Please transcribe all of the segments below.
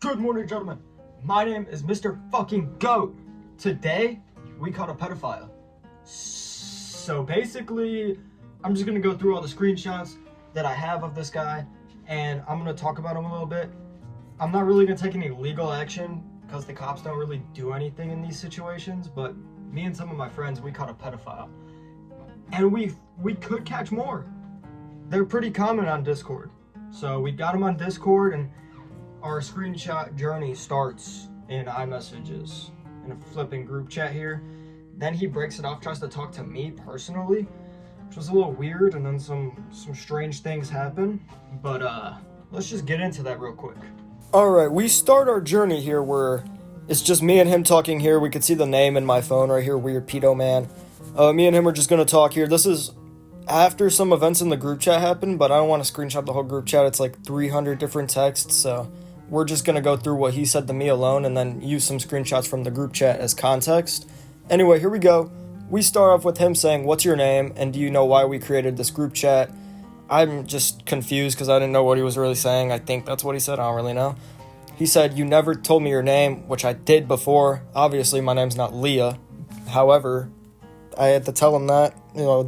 Good morning, gentlemen. My name is Mr. fucking Goat. Today, we caught a pedophile. So basically, I'm just gonna go through all the screenshots that I have of this guy, and I'm gonna talk about him a little bit. I'm not really gonna take any legal action, because the cops don't really do anything in these situations, but me and some of my friends, we caught a pedophile. And we could catch more. They're pretty common on Discord. So we got them on Discord, and our screenshot journey starts in iMessages, in a flipping group chat here. Then he breaks it off, tries to talk to me personally, which was a little weird, and then some strange things happen. But let's just get into that real quick. Alright, we start our journey here where it's just me and him talking here. We could see the name in my phone right here, Weird Pedo Man. Me and him are just gonna talk here. This is after some events in the group chat happened, but I don't want to screenshot the whole group chat. It's like 300 different texts, so we're just gonna go through what he said to me alone and then use some screenshots from the group chat as context. Anyway, here we go. We start off with him saying, "What's your name, and do you know why we created this group chat?" I'm just confused because I didn't know what he was really saying. I think that's what he said. I don't really know. He said, "You never told me your name," which I did before. Obviously, my name's not Leah. However, I had to tell him that,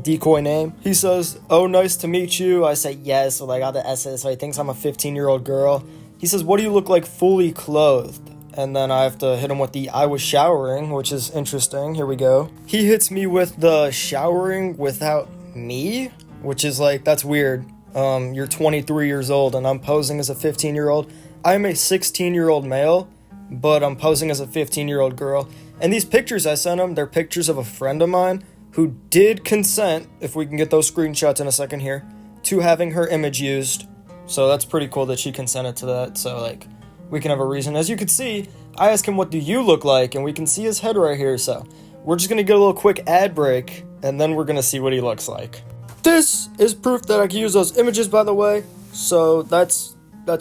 decoy name. He says, "Oh, nice to meet you." I say yes, with like all the S's, so he thinks I'm a 15-year-old girl. He says, "What do you look like fully clothed?" And then I have to hit him with the "I was showering," which is interesting. Here we go. He hits me with the "showering without me," which is like, that's weird. You're 23 years old and I'm posing as a 15-year-old. I'm a 16-year-old male, but I'm posing as a 15-year-old girl. And these pictures I sent him, they're pictures of a friend of mine who did consent, if we can get those screenshots in a second here, to having her image used. So that's pretty cool that she consented to that. So like, we can have a reason. As you can see, I asked him, "What do you look like?" And we can see his head right here. So we're just going to get a little quick ad break, and then we're going to see what he looks like. This is proof that I can use those images, by the way. So that's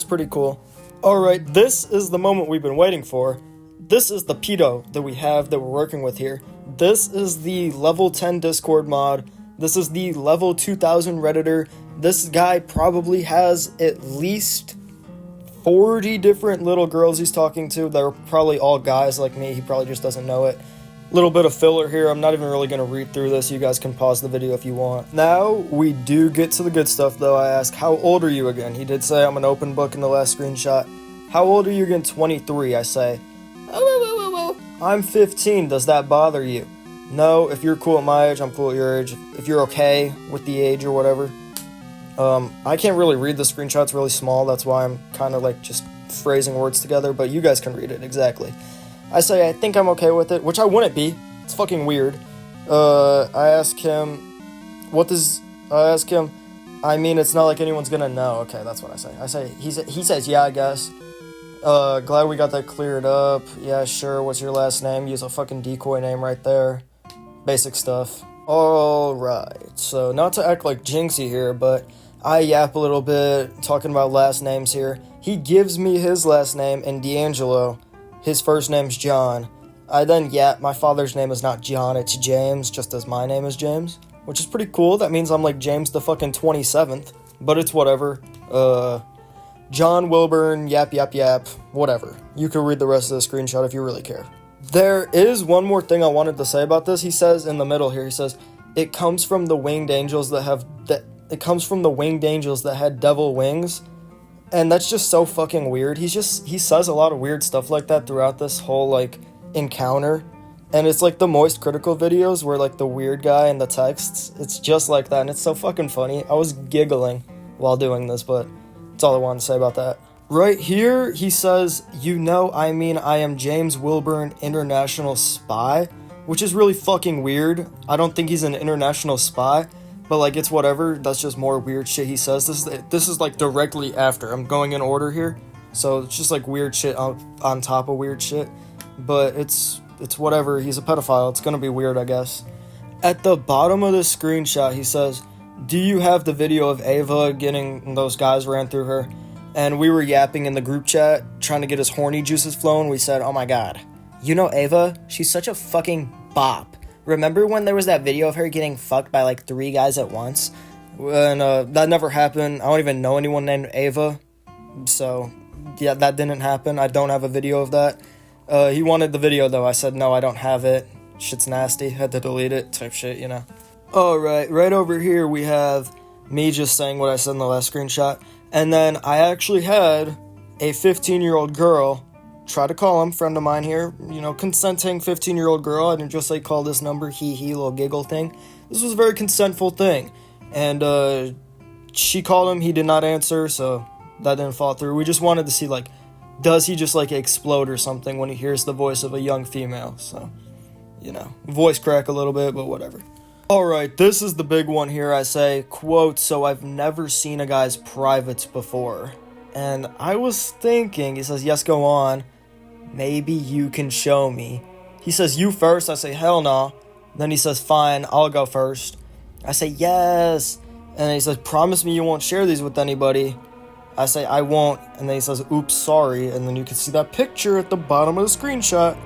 pretty cool. Alright, this is the moment we've been waiting for. This is the pedo that we have that we're working with here. This is the level 10 Discord mod. This is the level 2000 Redditor. This guy probably has at least 40 different little girls he's talking to. They're probably all guys like me. He probably just doesn't know it. Little bit of filler here. I'm not even really going to read through this. You guys can pause the video if you want. Now, we do get to the good stuff, though. I ask, "How old are you again?" He did say I'm an open book in the last screenshot. "How old are you again?" 23, I say. "I'm 15. Does that bother you?" "No, if you're cool at my age, I'm cool at your age. If you're okay with the age or whatever." I can't really read the screenshot. It's really small. That's why I'm kind of like just phrasing words together, but you guys can read it exactly. I say I think I'm okay with it, which I wouldn't be. It's fucking weird. I ask him, "I mean, it's not like anyone's gonna know." Okay, that's what I say. He says, "Yeah, I guess." Glad we got that cleared up. "Yeah, sure. What's your last name?" Use a fucking decoy name right there. Basic stuff. Alright, so not to act like Jinxie here, but I yap a little bit, talking about last names here. He gives me his last name in D'Angelo. His first name's John. I then yap, my father's name is not John, it's James, just as my name is James. Which is pretty cool. That means I'm like James the fucking 27th. But it's whatever. John Wilburn, yap, whatever. You can read the rest of the screenshot if you really care. There is one more thing I wanted to say about this. He says in the middle here, he says, it comes from the winged angels that had devil wings. And that's just so fucking weird. He says a lot of weird stuff like that throughout this whole like encounter. And it's like the Moist Critical videos where like the weird guy in the texts, it's just like that, and it's so fucking funny. I was giggling while doing this, but that's all I wanted to say about that. Right here, he says, I am James Wilburn, international spy, which is really fucking weird. I don't think he's an international spy, but like, it's whatever. That's just more weird shit he says. This is like directly after. I'm going in order here, so it's just like weird shit on top of weird shit, but it's whatever. He's a pedophile. It's gonna be weird, I guess. At the bottom of this screenshot, he says, "Do you have the video of Ava getting those guys ran through her?" And we were yapping in the group chat, trying to get his horny juices flowing. We said, "Oh my god, you know Ava? She's such a fucking bop. Remember when there was that video of her getting fucked by like 3 guys at once?" And that never happened. I don't even know anyone named Ava. So yeah, that didn't happen. I don't have a video of that. He wanted the video, though. I said, no, I don't have it. Shit's nasty. Had to delete it type shit, you know. Alright, right over here we have me just saying what I said in the last screenshot. And then I actually had a 15-year-old girl try to call him, friend of mine here, you know, consenting 15-year-old girl. I didn't just say call this number, little giggle thing. This was a very consentful thing. And she called him, he did not answer, so that didn't fall through. We just wanted to see, like, does he just, like, explode or something when he hears the voice of a young female? So, you know, voice crack a little bit, but whatever. Alright, this is the big one here. I say, quote, so I've never seen a guy's privates before. And I was thinking, he says, yes, go on. Maybe you can show me. He says, you first. I say, hell no. Then he says, fine, I'll go first. I say, yes. And then he says, promise me you won't share these with anybody. I say, I won't. And then he says, oops, sorry. And then you can see that picture at the bottom of the screenshot,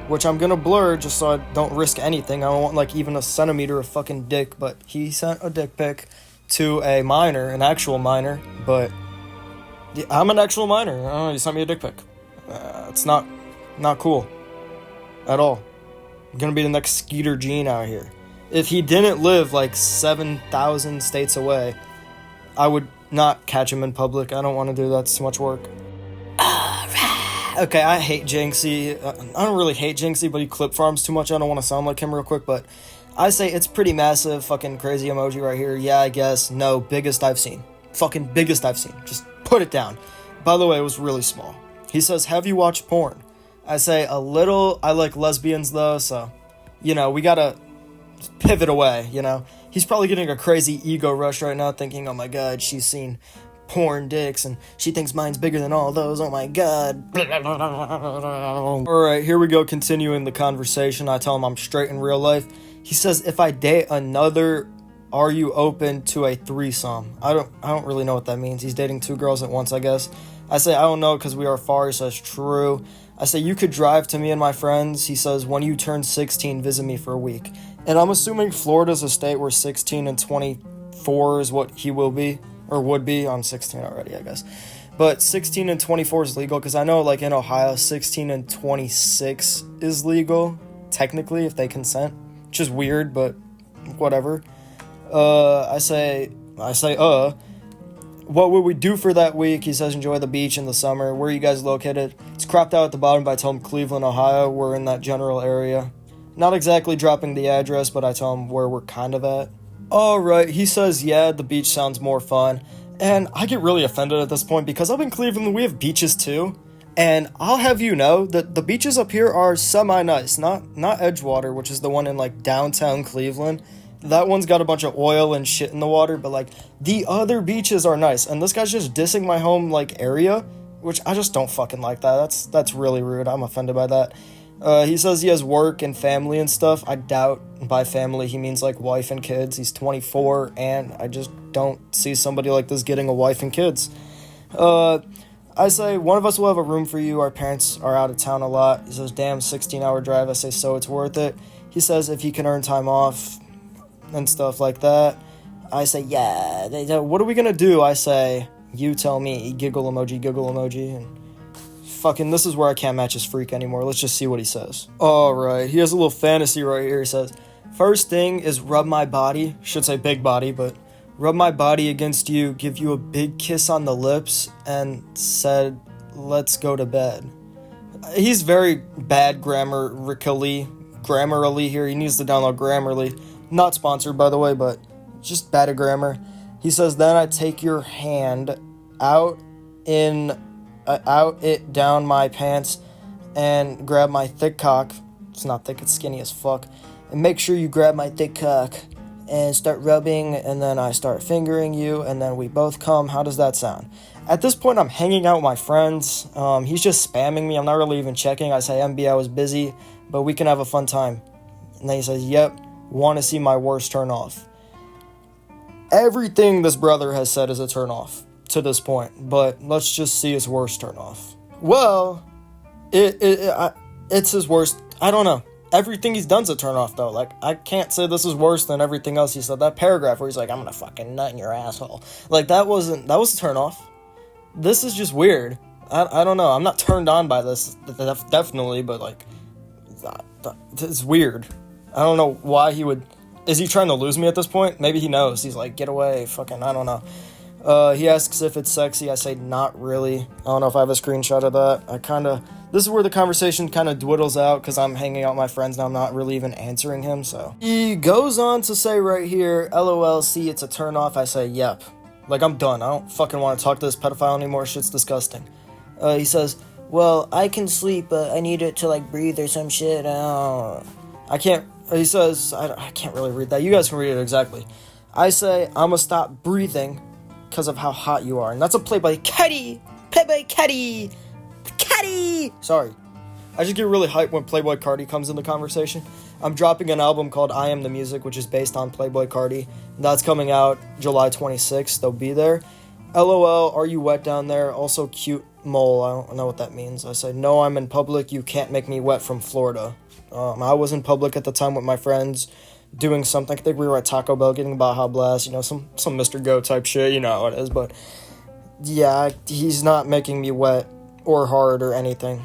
which I'm gonna blur just so I don't risk anything. I don't want, like, even a centimeter of fucking dick. But he sent a dick pic to a minor, an actual minor. But yeah, I'm an actual minor. I don't know, he sent me a dick pic. It's not cool at all. I'm gonna be the next Skeeter Gene out here. If he didn't live like 7,000 states away, I would not catch him in public. I don't want to do that. It's too much work. Okay, I hate Jinxie. I don't really hate Jinxie, but he clip farms too much. I don't want to sound like him real quick, but I say it's pretty massive. Fucking crazy emoji right here. Yeah, I guess. No, biggest I've seen. Fucking biggest I've seen. Just put it down. By the way, it was really small. He says, have you watched porn? I say, a little. I like lesbians, though, so, you know, we gotta pivot away, you know? He's probably getting a crazy ego rush right now, thinking, oh my god, she's seen porn dicks, and she thinks mine's bigger than all those, oh my god. Alright, here we go, continuing the conversation. I tell him I'm straight in real life. He says, if I date another, are you open to a threesome? I don't really know what that means. He's dating two girls at once, I guess. I say, I don't know, because we are far. He says, true. I say, you could drive to me and my friends. He says, when you turn 16, visit me for a week. And I'm assuming Florida's a state where 16 and 24 is what he will be, or would be. I'm 16 already, I guess. But 16 and 24 is legal, because I know, like, in Ohio, 16 and 26 is legal, technically, if they consent. Which is weird, but whatever. I say, what would we do for that week? He says, enjoy the beach in the summer. Where are you guys located? It's cropped out at the bottom, but I tell him Cleveland, Ohio. We're in that general area. Not exactly dropping the address, but I tell him where we're kind of at. Alright, he says, yeah, the beach sounds more fun. And I get really offended at this point, because up in Cleveland, we have beaches too. And I'll have you know that the beaches up here are semi-nice. Not Edgewater, which is the one in, like, downtown Cleveland. That one's got a bunch of oil and shit in the water, but, like, the other beaches are nice. And this guy's just dissing my home, like, area, which I just don't fucking like that. That's really rude. I'm offended by that. He says he has work and family and stuff. I doubt by family he means, like, wife and kids. He's 24, and I just don't see somebody like this getting a wife and kids. I say, one of us will have a room for you. Our parents are out of town a lot. He says, damn, 16-hour drive. I say, so it's worth it. He says if he can earn time off and stuff like that. I say, yeah, what are we gonna do? I say, you tell me. Giggle emoji, and fucking, this is where I can't match his freak anymore. Let's just see what he says. Alright, he has a little fantasy right here. He says, first thing is rub my body, should say big body, but rub my body against you, give you a big kiss on the lips, and said, let's go to bed. He's very bad grammarly here. He needs to download Grammarly. Not sponsored, by the way, but just bad at grammar. He says, then I take your hand out it down my pants and grab my thick cock. It's not thick, it's skinny as fuck. And make sure you grab my thick cock and start rubbing, and then I start fingering you, and then we both come. How does that sound? At this point, I'm hanging out with my friends. He's just spamming me. I'm not really even checking. I say, MB, I was busy, but we can have a fun time. And then he says, yep, want to see my worst turn off. Everything this brother has said is a turn off to this point, but let's just see his worst turn off. Well, it's his worst. I don't know. Everything he's done's a turn off, though. Like, I can't say this is worse than everything else he said. That paragraph where he's like, I'm gonna fucking nut in your asshole. Like, that was a turn off. This is just weird. I don't know. I'm not turned on by this, definitely, but, like, it's weird. I don't know why he would... Is he trying to lose me at this point? Maybe he knows. He's like, get away, fucking, I don't know. He asks if it's sexy. I say, not really. I don't know if I have a screenshot of that. This is where the conversation kind of dwindles out, because I'm hanging out with my friends and I'm not really even answering him, so. He goes on to say right here, LOL, see, it's a turn off. I say, yep. Like, I'm done. I don't fucking want to talk to this pedophile anymore. Shit's disgusting. He says, well, I can sleep, but I need it to, like, breathe or some shit. I can't, he says, I can't really read that. You guys can read it exactly. I say, I'm gonna stop breathing because of how hot you are. And that's a Playboy Caddy! Playboy Caddy! Caddy! Sorry. I just get really hyped when Playboy Cardi comes in the conversation. I'm dropping an album called I Am the Music, which is based on Playboy Cardi. That's coming out July 26th. They'll be there. LOL, are you wet down there? Also cute mole. I don't know what that means. I say, no, I'm in public. You can't make me wet from Florida. I was in public at the time with my friends doing something. I think we were at Taco Bell getting Baja Blast, you know, some MrGoat type shit, you know how it is, but yeah, he's not making me wet or hard or anything.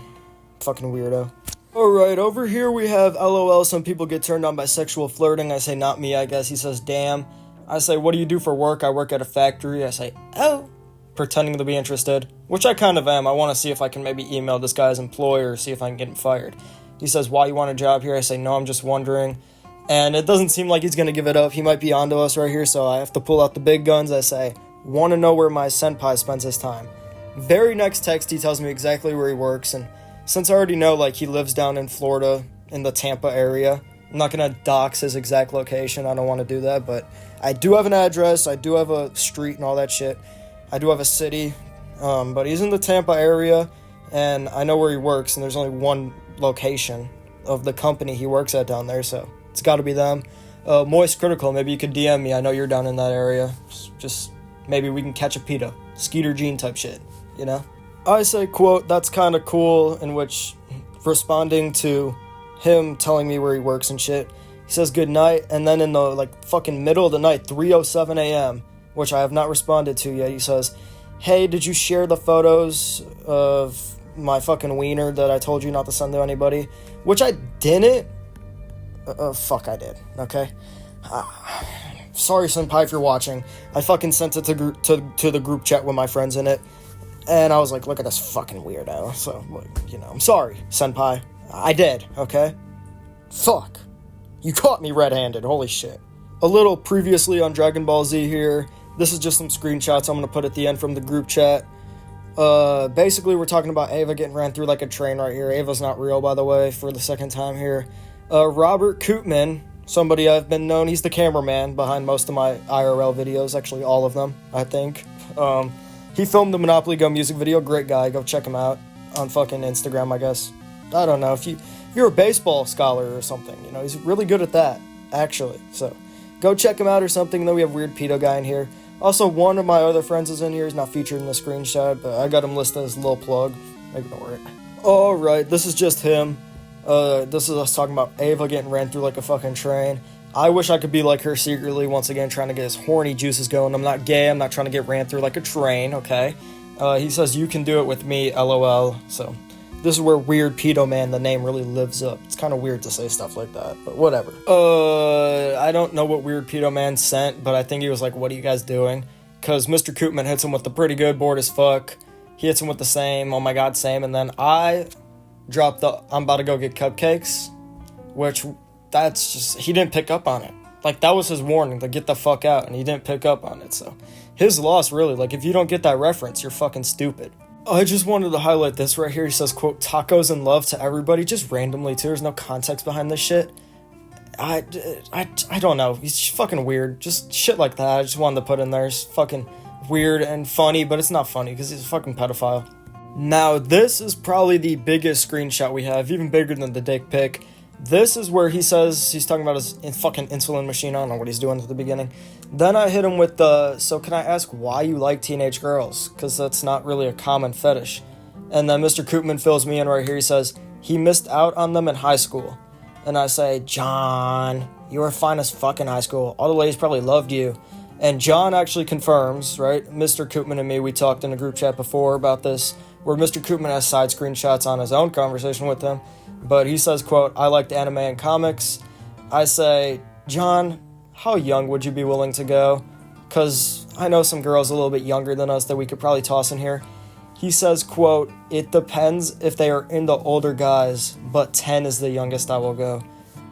Fucking weirdo. Alright, over here we have LOL, some people get turned on by sexual flirting. I say, not me, I guess. He says, damn. I say, what do you do for work? I work at a factory. I say, oh, pretending to be interested, which I kind of am. I want to see if I can maybe email this guy's employer, see if I can get him fired. He says, why you want a job here? I say, no, I'm just wondering. And it doesn't seem like he's going to give it up. He might be onto us right here, so I have to pull out the big guns. I say, want to know where my senpai spends his time. Very next text, he tells me exactly where he works, and since I already know, like, he lives down in Florida, in the Tampa area, I'm not going to dox his exact location. I don't want to do that, but I do have an address. I do have a street and all that shit. I do have a city, but he's in the Tampa area, and I know where he works, and there's only one location of the company he works at down there, so it's got to be them. Moist Critical, maybe you could DM me. I know you're down in that area. Just maybe we can catch a pedo. Skeeter Gene type shit, you know? I say, quote, that's kind of cool, in which, responding to him telling me where he works and shit, he says good night, and then in the, like, fucking middle of the night, 3:07 a.m., which I have not responded to yet, he says, hey, did you share the photos of my fucking wiener that I told you not to send to anybody? Which I didn't. Fuck, I did, okay? Sorry, senpai, if you're watching. I fucking sent it to the group chat with my friends in it, and I was like, look at this fucking weirdo. So, like, you know, I'm sorry, senpai. I did, okay? Fuck. You caught me red-handed, holy shit. A little previously on Dragon Ball Z here. This is just some screenshots I'm gonna put at the end from the group chat. Basically, we're talking about Ava getting ran through like a train right here. Ava's not real, by the way, for the second time here. Robert Koopman, somebody I've been known, he's the cameraman behind most of my IRL videos, actually all of them, I think. He filmed the Monopoly Go music video, great guy, go check him out on fucking Instagram, I guess. I don't know, if you're a baseball scholar or something, you know, he's really good at that, actually, so go check him out or something. Then we have Weird Pedo Guy in here. Also, one of my other friends is in here. He's not featured in the screenshot, but I got him listed as a little plug. Ignore it. Alright, this is just him. This is us talking about Ava getting ran through like a fucking train. I wish I could be like her secretly, once again, trying to get his horny juices going. I'm not gay. I'm not trying to get ran through like a train, okay? He says, you can do it with me, LOL. So, this is where Weird Pedo Man, the name, really lives up. It's kind of weird to say stuff like that, but whatever. I don't know what Weird Pedo Man sent, but I think he was like, what are you guys doing? Because Mr. Koopman hits him with the pretty good, bored as fuck. He hits him with the same, oh my god, same, and then I dropped the, I'm about to go get cupcakes, which, that's just, he didn't pick up on it. Like, that was his warning, to get the fuck out, and he didn't pick up on it, so. His loss, really, like, if you don't get that reference, you're fucking stupid. I just wanted to highlight this right here. He says, quote, tacos and love to everybody, just randomly, too. There's no context behind this shit. I don't know. He's fucking weird. Just shit like that. I just wanted to put in there. It's fucking weird and funny, but it's not funny because he's a fucking pedophile. Now, this is probably the biggest screenshot we have, even bigger than the dick pic. This is where he says he's talking about his fucking insulin machine. I don't know what he's doing at the beginning. Then I hit him with the, so can I ask why you like teenage girls? Because that's not really a common fetish. And then Mr. Koopman fills me in right here. He says, he missed out on them in high school. And I say, John, you were fine as fuck in high school. All the ladies probably loved you. And John actually confirms, right? Mr. Koopman and me, we talked in a group chat before about this. where Mr. Koopman has side screenshots on his own conversation with him. But he says, quote, I liked anime and comics. I say, John, how young would you be willing to go? Because I know some girls a little bit younger than us that we could probably toss in here. He says, quote, it depends if they are into older guys, but 10 is the youngest I will go.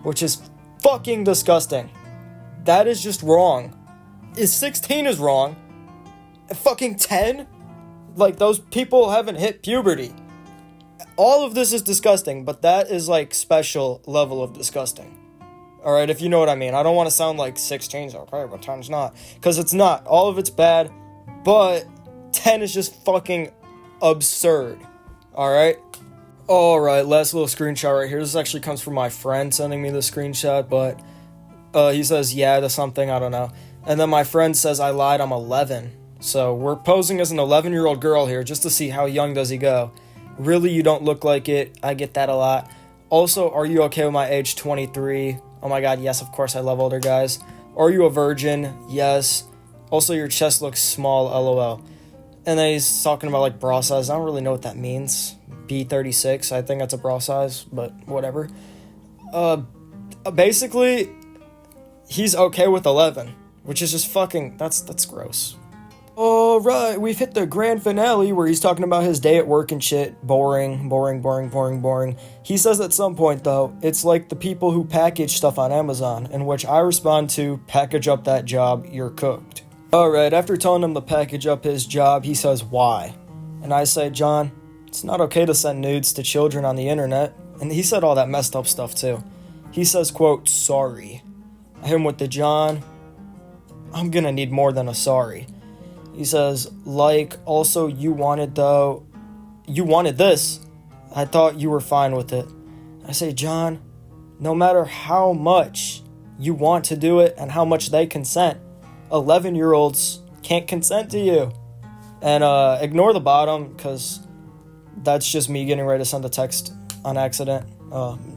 Which is fucking disgusting. That is just wrong. 16 is wrong. Fucking 10? Like, those people haven't hit puberty. All of this is disgusting, but that is, like, special level of disgusting. Alright, if you know what I mean. I don't want to sound like 16's okay, but 10's not. Because it's not. All of it's bad, but 10 is just fucking absurd. Alright? Alright, last little screenshot right here. This actually comes from my friend sending me the screenshot, but he says, yeah to something, I don't know. And then my friend says, I lied, I'm 11. So we're posing as an 11-year-old girl here just to see how young does he go. Really, you don't look like it. I get that a lot. Also, are you okay with my age? 23. Oh my god, yes, of course I love older guys. Are you a virgin? Yes. Also, your chest looks small, lol. And then he's talking about, like, bra size. I don't really know what that means. B36, I think that's a bra size, but whatever. Basically, he's okay with 11, which is just fucking, that's gross. Alright, we've hit the grand finale where he's talking about his day at work and shit. Boring. He says at some point, though, it's like the people who package stuff on Amazon, in which I respond to, package up that job, you're cooked. Alright, after telling him to package up his job, he says, why? And I say, John, it's not okay to send nudes to children on the internet. And he said all that messed up stuff, too. He says, quote, sorry. I hit him with the John, I'm gonna need more than a sorry. He says, like, also you wanted this. I thought you were fine with it. I say, John, no matter how much you want to do it and how much they consent, 11-year-olds can't consent to you. And ignore the bottom, because that's just me getting ready to send a text on accident.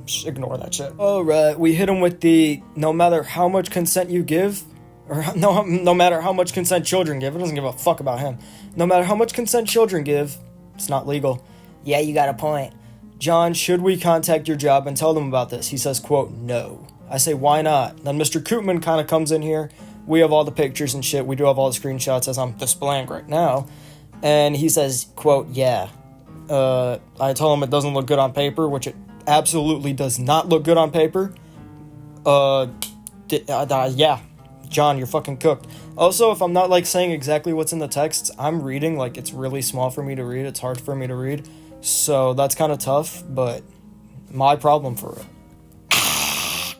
Just ignore that shit. Alright, we hit him with the no matter how much consent you give, or no matter how much consent children give. It doesn't give a fuck about him. No matter how much consent children give, it's not legal. Yeah, you got a point. John, should we contact your job and tell them about this? He says, quote, no. I say, why not? Then Mr. Koopman kind of comes in here. We have all the pictures and shit. We do have all the screenshots as I'm displaying right now. And he says, quote, yeah. I told him it doesn't look good on paper, which it absolutely does not look good on paper. Yeah. John, you're fucking cooked. Also, if I'm not, like, saying exactly what's in the text, I'm reading, like, it's really small for me to read. It's hard for me to read. So that's kind of tough, but my problem for it.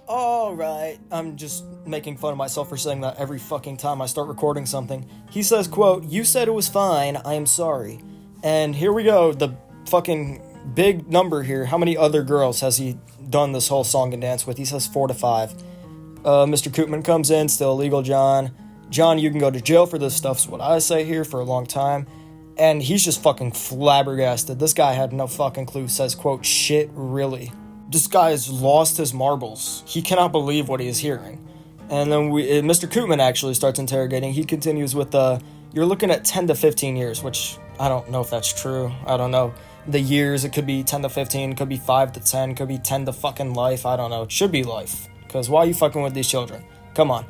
Alright, I'm just making fun of myself for saying that every fucking time I start recording something. He says, quote, you said it was fine, I am sorry. And here we go, the fucking big number here. How many other girls has he done this whole song and dance with? He says 4 to 5. Mr. Koopman comes in, still illegal, John. John, you can go to jail for this stuff, is what I say here, for a long time. And he's just fucking flabbergasted. This guy had no fucking clue. Says, quote, shit, really? This guy has lost his marbles. He cannot believe what he is hearing. And then Mr. Koopman actually starts interrogating. He continues with, you're looking at 10 to 15 years, which I don't know if that's true. I don't know. The years, it could be 10 to 15, could be 5 to 10, could be 10 to fucking life. I don't know. It should be life. Because why are you fucking with these children? Come on.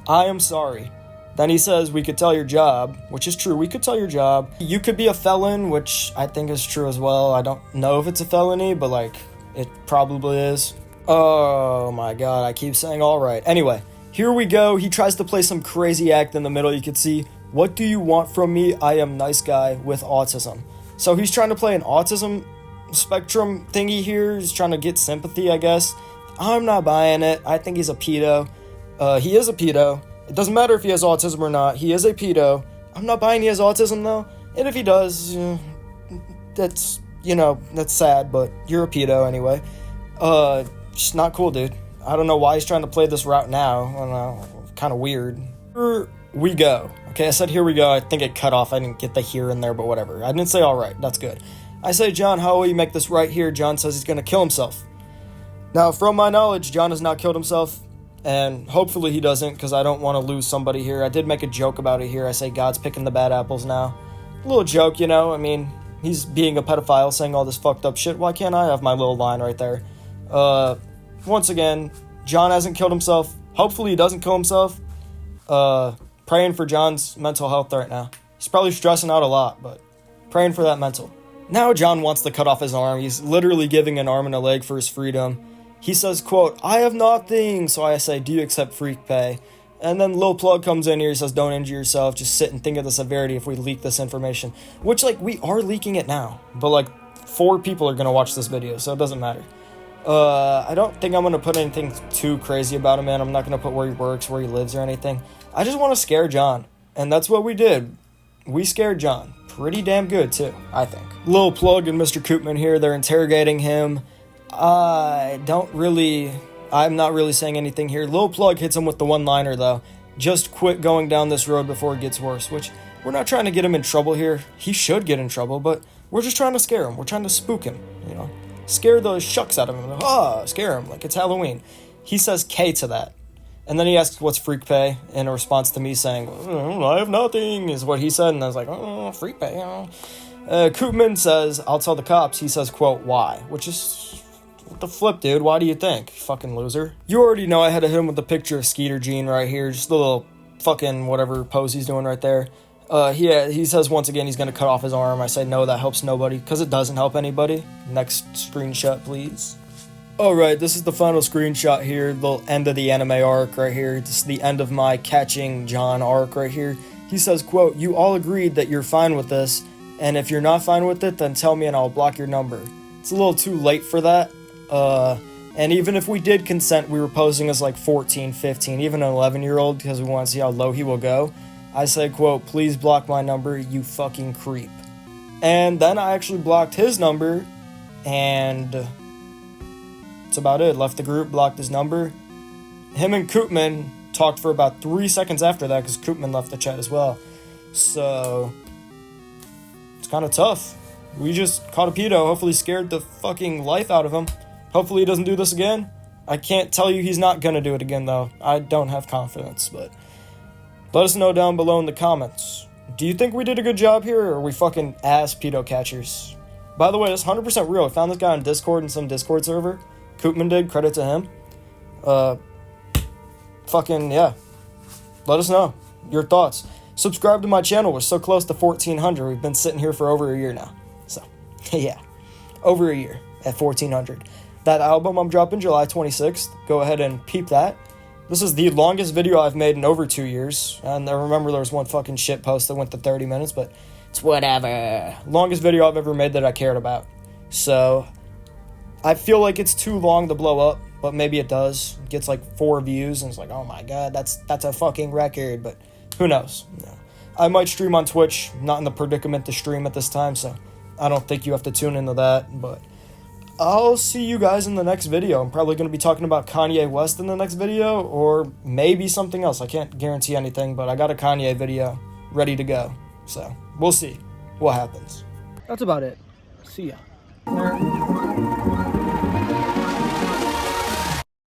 I am sorry. Then he says we could tell your job, which is true. We could tell your job. You could be a felon, which I think is true as well. I don't know if it's a felony, but, like, it probably is. Oh my god, I keep saying alright. Anyway, here we go. He tries to play some crazy act in the middle. You can see, what do you want from me? I am nice guy with autism. So he's trying to play an autism spectrum thingy here. He's trying to get sympathy, I guess. I'm not buying it. I think he's a pedo. He is a pedo. It doesn't matter if he has autism or not. He is a pedo. I'm not buying he has autism, though. And if he does, that's sad, but you're a pedo anyway. Just not cool, dude. I don't know why he's trying to play this route now. I don't know. Kind of weird. Here we go. Okay, I said here we go. I think it cut off. I didn't get the here in there, but whatever. I didn't say all right. That's good. I say, John, how will you make this right here? John says he's going to kill himself. Now, from my knowledge, John has not killed himself, and hopefully he doesn't, because I don't want to lose somebody here. I did make a joke about it here. I say God's picking the bad apples now. A little joke, I mean, he's being a pedophile, saying all this fucked up shit. Why can't I have my little line right there? Once again, John hasn't killed himself. Hopefully he doesn't kill himself. Praying for John's mental health right now. He's probably stressing out a lot, but praying for that mental. Now John wants to cut off his arm. He's literally giving an arm and a leg for his freedom. He says, quote, I have nothing. So I say, do you accept freak pay? And then Lil Plug comes in here. He says, don't injure yourself. Just sit and think of the severity if we leak this information. Which, like, we are leaking it now. But, like, 4 people are going to watch this video, so it doesn't matter. I don't think I'm going to put anything too crazy about him, man. I'm not going to put where he works, where he lives, or anything. I just want to scare John. And that's what we did. We scared John. Pretty damn good, too, I think. Lil Plug and Mr. Koopman here. They're interrogating him. I'm not really saying anything here. Lil Plug hits him with the one-liner, though. Just quit going down this road before it gets worse, which we're not trying to get him in trouble here. He should get in trouble, but we're just trying to scare him. We're trying to spook him, you know. Scare the shucks out of him. Scare him like it's Halloween. He says K to that. And then he asks what's freak pay in response to me saying, I have nothing, is what he said. And I was like, freak pay. Koopman says, I'll tell the cops. He says, quote, why? Which is... What the flip, dude? Why do you think? Fucking loser. You already know I had to hit him with the picture of Skeeter Gene right here. Just the little fucking whatever pose he's doing right there. He says once again he's going to cut off his arm. I say no, that helps nobody. Because it doesn't help anybody. Next screenshot, please. Alright, this is the final screenshot here. The end of the anime arc right here. This is the end of my catching John arc right here. He says, quote, you all agreed that you're fine with this. And if you're not fine with it, then tell me and I'll block your number. It's a little too late for that. And even if we did consent, we were posing as like 14, 15, even an 11-year-old because we want to see how low he will go. I say, quote, please block my number, you fucking creep. And then I actually blocked his number, and that's about it. Left the group, blocked his number. Him and Koopman talked for about 3 seconds after that because Koopman left the chat as well. So, it's kind of tough. We just caught a pedo, hopefully scared the fucking life out of him. Hopefully he doesn't do this again. I can't tell you he's not gonna do it again, though. I don't have confidence, but let us know down below in the comments. Do you think we did a good job here, or are we fucking ass pedo catchers? By the way, that's 100% real. I found this guy on Discord in some Discord server. Koopman did, credit to him. Fucking, yeah. Let us know your thoughts. Subscribe to my channel. We're so close to 1,400. We've been sitting here for over a year now. So, yeah. Over a year at 1,400. That album I'm dropping July 26th. Go ahead and peep that. This is the longest video I've made in over 2 years. And I remember there was one fucking shit post that went to 30 minutes, but it's whatever. Longest video I've ever made that I cared about. So, I feel like it's too long to blow up, but maybe it does. It gets like 4 views, and it's like, oh my god, that's a fucking record, but who knows? No. I might stream on Twitch. Not in the predicament to stream at this time, so I don't think you have to tune into that, but I'll see you guys in the next video. I'm probably going to be talking about Kanye West in the next video, or maybe something else. I can't guarantee anything, but I got a Kanye video ready to go. So, we'll see what happens. That's about it. See ya.